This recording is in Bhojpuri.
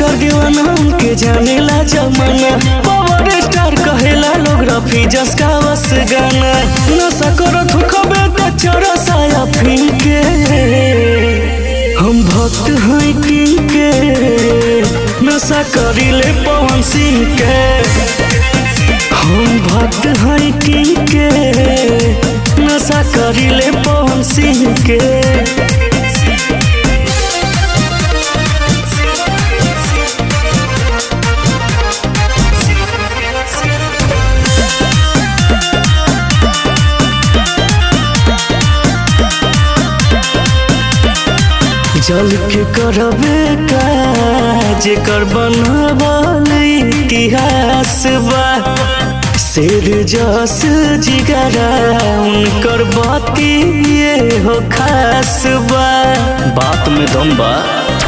कर दीवाना उनके जाने ला जमाना। पावर स्टार कहेला लोग रफी जस का बस गाना। नशा करो थुकबे त चोरा साया फिनके। हम भक्त हैं किंग के, नशा करीले पवन सिंह के। हम भक्त हैं किंग के, नशा करीले पवन सिंह के। जल के करबे काज कर बनबल इतिहास बा। शेर जस जिगरा उनकर बाती ये हो खास बा। बात में दम बा।